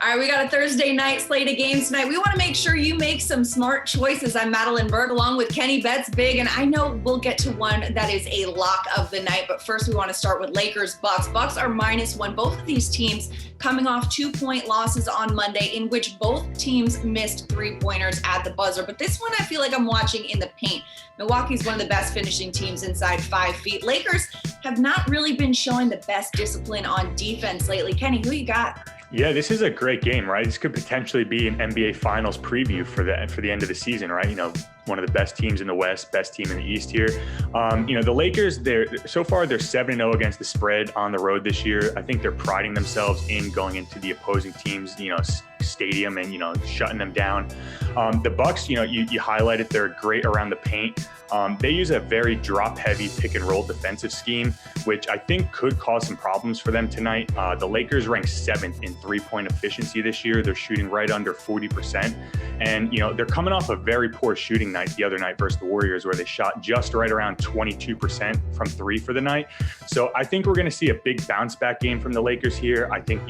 All right, we got a Thursday night slate of games tonight. We want to make sure you make some smart choices. I'm Madelyn Burke along with Kenny Betts Big, and I know we'll get to one that is a lock of the night, but first we want to start with Lakers Bucks. Bucks are -1. Both of these teams coming off 2-point losses on Monday in which both teams missed three-pointers at the buzzer. But this one I feel like I'm watching in the paint. Milwaukee's one of the best finishing teams inside 5 feet. Lakers have not really been showing the best discipline on defense lately. Kenny, who you got? Yeah, this is a great game, right? This could potentially be an NBA Finals preview for the end of the season, right? You know, one of the best teams in the West, best team in the East here. The Lakers, they're 7-0 against the spread on the road this year. I think they're priding themselves in going into the opposing teams, stadium and, shutting them down. The Bucks, you highlighted they're great around the paint. They use a very drop-heavy pick-and-roll defensive scheme, which I think could cause some problems for them tonight. The Lakers rank 7th in three-point efficiency this year. They're shooting right under 40%. And, they're coming off a very poor shooting night the other night versus the Warriors, where they shot just right around 22% from three for the night. So I think we're going to see a big bounce-back game from the Lakers here. I think,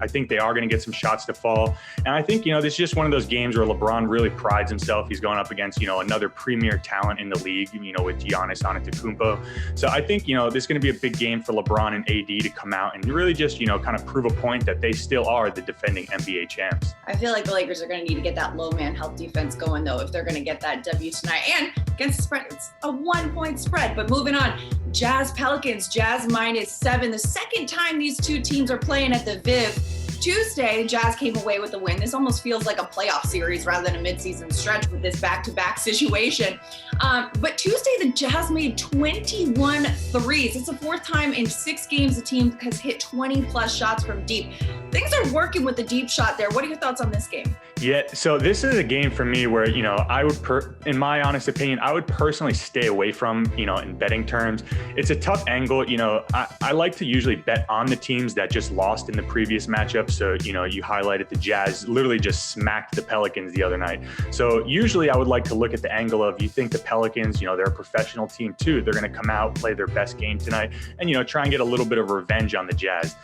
I think they are going to get some shots to fall. And I think, this is just one of those games where LeBron really prides himself. He's going up against, another premier talent in the league, with Giannis Antetokounmpo. So I think, this is going to be a big game for LeBron and AD to come out and really just, kind of prove a point that they still are the defending NBA champs. I feel like the Lakers are going to need to get that low man help defense going, though, if they're going to get that W tonight. And against the spread, it's a 1-point spread. But moving on, Jazz Pelicans, Jazz -7. The second time these two teams are playing at the Viv. Tuesday, Jazz came away with a win. This almost feels like a playoff series rather than a midseason stretch with this back-to-back situation. But Tuesday, the Jazz made 21 threes. It's the fourth time in 6 games the team has hit 20-plus shots from deep. Things are working with the deep shot there. What are your thoughts on this game? Yeah, so this is a game for me where, I would, in my honest opinion, I would personally stay away from, in betting terms. It's a tough angle. I like to usually bet on the teams that just lost in the previous matchup. So, you highlighted the Jazz literally just smacked the Pelicans the other night. So usually I would like to look at the angle of, you think the Pelicans, they're a professional team too. They're going to come out, play their best game tonight and, try and get a little bit of revenge on the Jazz.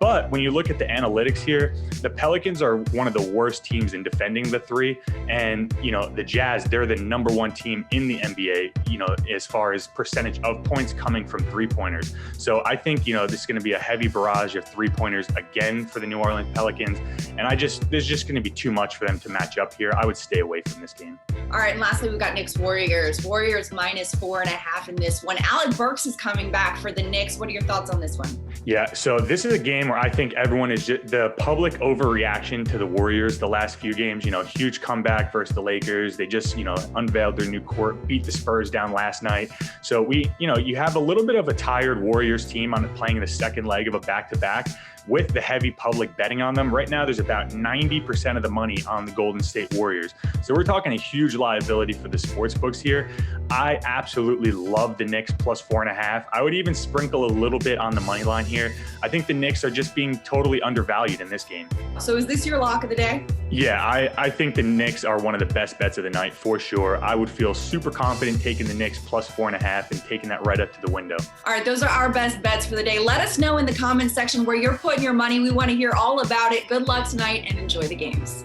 But when you look at the analytics here, the Pelicans are one of the worst teams in defending the three. And, the Jazz, they're the #1 team in the NBA, as far as percentage of points coming from three-pointers. So I think, this is going to be a heavy barrage of three-pointers again for the New Orleans Pelicans. And there's just going to be too much for them to match up here. I would stay away from this game. All right, and lastly, we've got Knicks Warriors. Warriors -4.5 in this one. Alec Burks is coming back for the Knicks. What are your thoughts on this one? Yeah, so this is a game where I think everyone is just the public overreaction to the Warriors the last few games. Huge comeback versus the Lakers. They just, unveiled their new court, beat the Spurs down last night. So you have a little bit of a tired Warriors team on playing the second leg of a back-to-back. With the heavy public betting on them. Right now, there's about 90% of the money on the Golden State Warriors. So we're talking a huge liability for the sports books here. I absolutely love the Knicks +4.5. I would even sprinkle a little bit on the money line here. I think the Knicks are just being totally undervalued in this game. So is this your lock of the day? Yeah, I think the Knicks are one of the best bets of the night for sure. I would feel super confident taking the Knicks +4.5 and taking that right up to the window. All right, those are our best bets for the day. Let us know in the comments section where you're putting your money. We want to hear all about it. Good luck tonight and enjoy the games.